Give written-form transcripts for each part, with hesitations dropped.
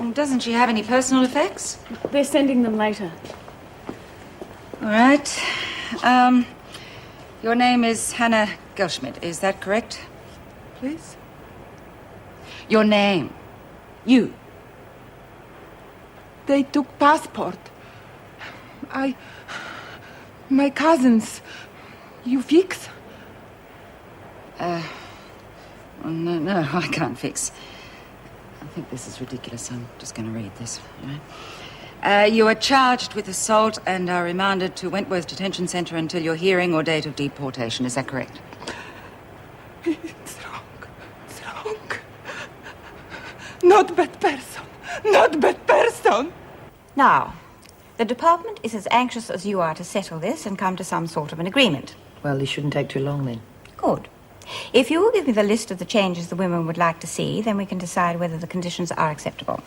Well, doesn't she have any personal effects? They're sending them later. All right. Your name is Hannah Gelschmidt, is that correct? Please? Your name. You. They took passport. My cousins. You fix? No, I can't fix. I think this is ridiculous. I'm just going to read this. All right. You are charged with assault and are remanded to Wentworth Detention Centre until your hearing or date of deportation. Is that correct? It's wrong. It's wrong. Not bad person. Not bad person. Now, the department is as anxious as you are to settle this and come to some sort of an agreement. Well, this shouldn't take too long then. Good. If you will give me the list of the changes the women would like to see, then we can decide whether the conditions are acceptable.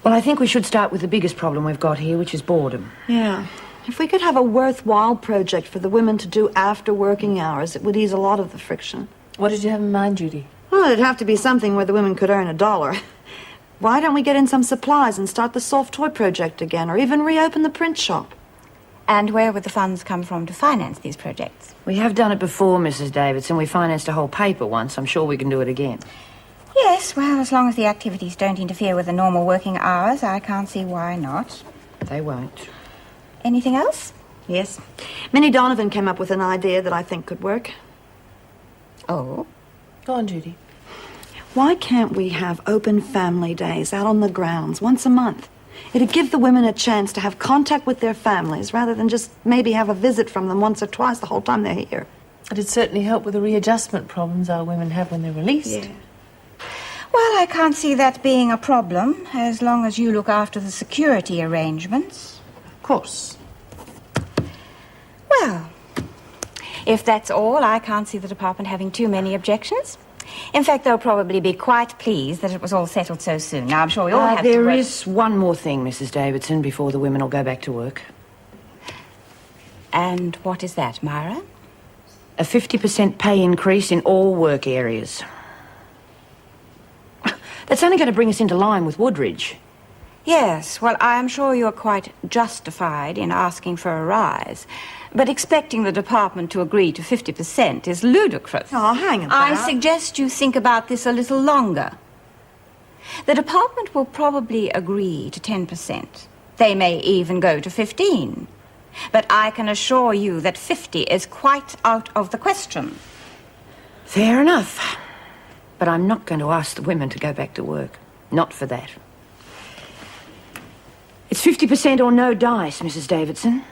Well, I think we should start with the biggest problem we've got here, which is boredom. Yeah. If we could have a worthwhile project for the women to do after working hours, it would ease a lot of the friction. What did you have in mind, Judy? Well, it'd have to be something where the women could earn $1. Why don't we get in some supplies and start the soft toy project again, or even reopen the print shop? And where would the funds come from to finance these projects? We have done it before, Mrs. Davidson. We financed a whole paper once. I'm sure we can do it again. Yes, well, as long as the activities don't interfere with the normal working hours, I can't see why not. They won't. Anything else? Yes. Minnie Donovan came up with an idea that I think could work. Oh? Go on, Judy. Why can't we have open family days out on the grounds once a month? It'd give the women a chance to have contact with their families rather than just maybe have a visit from them once or twice the whole time they're here. It'd certainly help with the readjustment problems our women have when they're released. Yeah. Well, I can't see that being a problem, as long as you look after the security arrangements. Of course. Well, if that's all, I can't see the department having too many objections. In fact, they'll probably be quite pleased that it was all settled so soon. Now, I'm sure we all have to There work... is one more thing, Mrs. Davidson, before the women will go back to work. And what is that, Myra? A 50% pay increase in all work areas. That's only going to bring us into line with Woodridge. Yes, well, I'm sure you're quite justified in asking for a rise. But expecting the department to agree to 50% is ludicrous. Oh, hang about. I suggest you think about this a little longer. The department will probably agree to 10%. They may even go to 15%. But I can assure you that 50 is quite out of the question. Fair enough. But I'm not going to ask the women to go back to work. Not for that. It's 50% or no dice, Mrs. Davidson.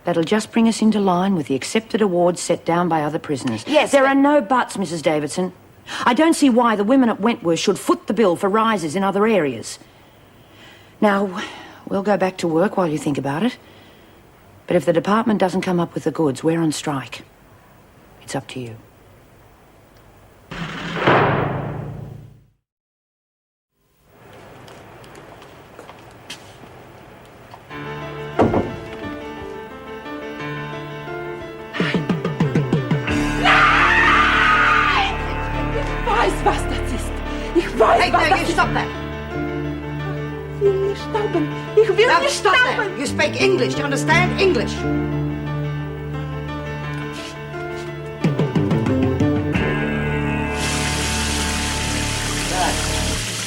That'll just bring us into line with the accepted awards set down by other prisoners. Yes, there are no buts, Mrs. Davidson. I don't see why the women at Wentworth should foot the bill for rises in other areas. Now, we'll go back to work while you think about it. But if the department doesn't come up with the goods, we're on strike. It's up to you. Hey, no, you stop that. Ich will Now nicht stop sterben. that. You speak English. Do you understand English?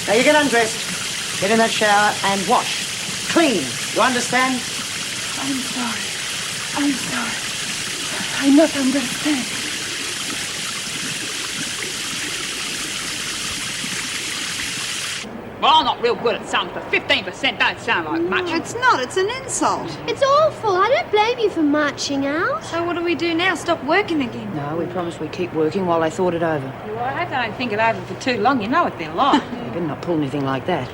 Now you get undressed, get in that shower and wash. Clean. You understand? I'm sorry. I'm sorry. I not understand. Well, I'm not real good at sums, but 15% don't sound like much. It's not. It's an insult. It's awful. I don't blame you for marching out. So what do we do now? Stop working again? No, we promised we'd keep working while they thought it over. Well, I hope they don't think it over for too long. You know what they're like. You better not pull anything like that.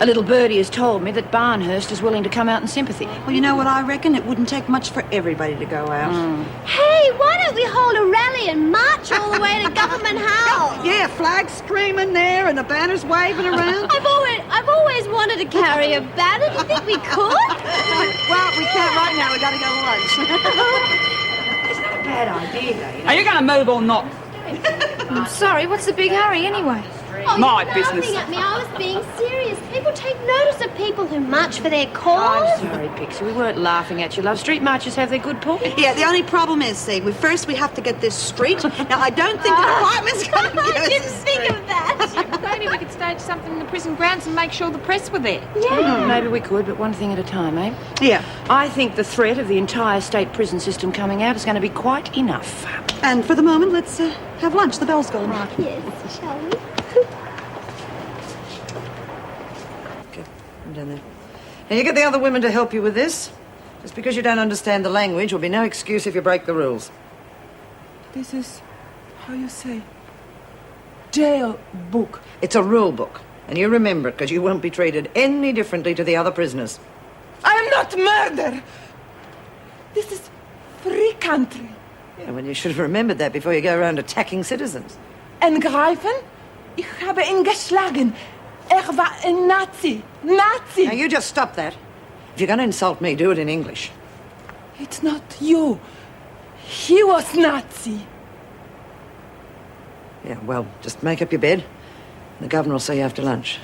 A little birdie has told me that Barnhurst is willing to come out in sympathy. Well, you know what I reckon? It wouldn't take much for everybody to go out. Hey, why don't we hold a rally and march all the way to Government House? Yeah, flags streaming there and the banners waving around. I've always wanted to carry a banner. Do you think we could? Well, we can't right now. We got to go to lunch. It's not a bad idea, though, you know. Are you going to move or not? I'm sorry, what's the big hurry anyway? Oh, My you're business. laughing at me. I was being serious. People take notice people who march for their cause? I'm sorry, Pixie. We weren't laughing at you, love. Street marchers have their good points. Yeah, the only problem is, see, first we have to get this straight. Now, I don't think the department's going to give us Didn't this think straight. of that. Maybe we could stage something in the prison grounds and make sure the press were there. Maybe we could, but one thing at a time, eh? Yeah, I think the threat of the entire state prison system coming out is going to be quite enough. and for the moment, let's have lunch. The bell's gone. Yes, shall we? Okay, I'm down there. Now, you get the other women to help you with this. Just because you don't understand the language will be no excuse if you break the rules. This is, how you say, jail book. It's a rule book, and you remember it because you won't be treated any differently to the other prisoners. I am not murder. This is free country. Yeah, well, you should have remembered that before you go around attacking citizens. Angreifen? Ich habe ihn geschlagen. War ein Nazi. Nazi! Now, you just stop that. If you're going to insult me, do it in English. It's not you. He was Nazi. Yeah, well, just make up your bed. The governor will see you after lunch.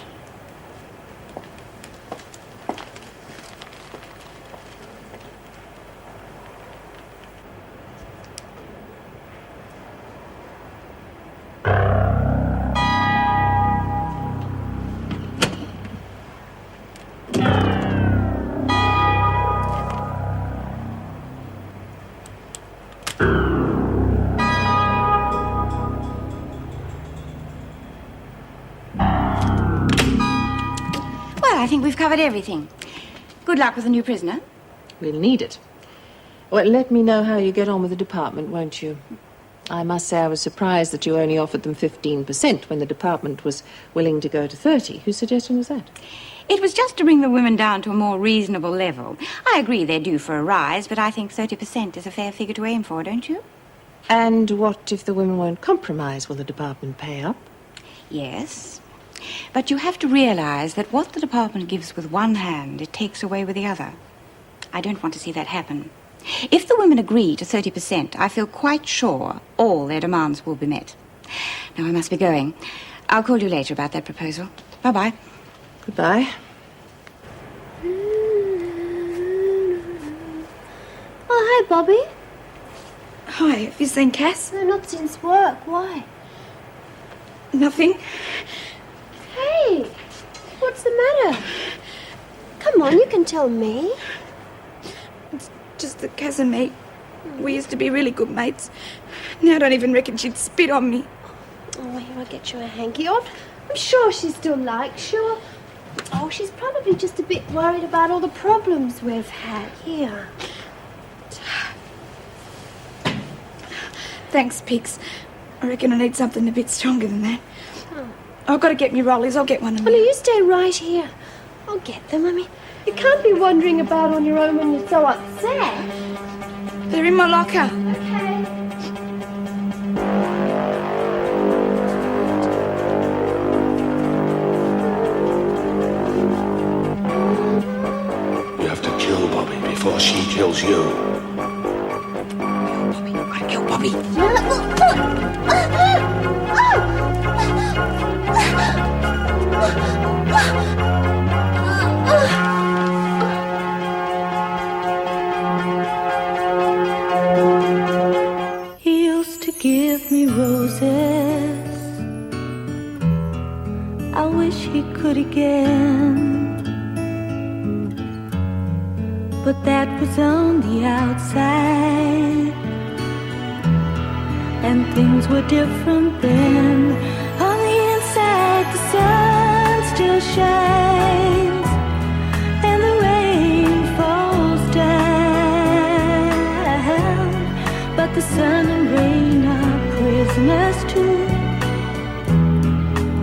Well, I think we've covered everything. Good luck with the new prisoner. We'll need it. Well, let me know how you get on with the department, won't you? I must say I was surprised that you only offered them 15% when the department was willing to go to 30%. Whose suggestion was that? It was just to bring the women down to a more reasonable level. I agree they're due for a rise, but I think 30% is a fair figure to aim for, don't you? And what if the women won't compromise? Will the department pay up? Yes. But you have to realize that what the department gives with one hand, it takes away with the other. I don't want to see that happen. If the women agree to 30%, I feel quite sure all their demands will be met. Now, I must be going. I'll call you later about that proposal. Bye-bye. Goodbye. Oh, hi, Bobby. Hi, have you seen Cass? No, not since work. Why? Nothing. Hey, what's the matter? Come on, you can tell me. It's just that Cass and me, we used to be really good mates. Now I don't even reckon she'd spit on me. Oh, here, I'll get you a hanky on. I'm sure she still likes you. Oh, she's probably just a bit worried about all the problems we've had. Here. Thanks, Pix. I reckon I need something a bit stronger than that. I've got to get me rollies. I'll get one of Well, them. you stay right here. I'll get them. I mean, you can't be wandering about on your own when you're so upset. They're in my locker. Okay. You have to kill Bobby before she kills you. Bobby, you've got to kill Bobby. He used to give me roses. I wish he could again. But that was on the outside, and things were different then. On the inside, the sun still shines, and the rain falls down. But the sun and rain are prisoners too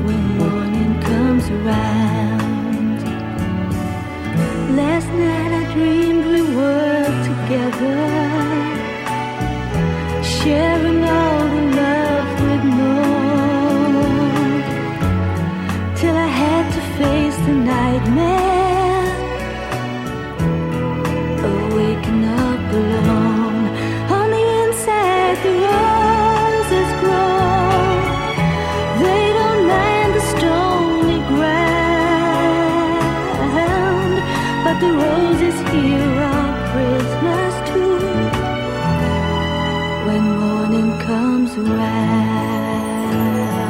when morning comes around. Last night I dreamed we were together, sharing all the love we'd known, till I had to face the nightmare of waking up alone. On the inside, the roses grow. They don't mind the stony ground. the roses here are prisoners too. When morning comes around.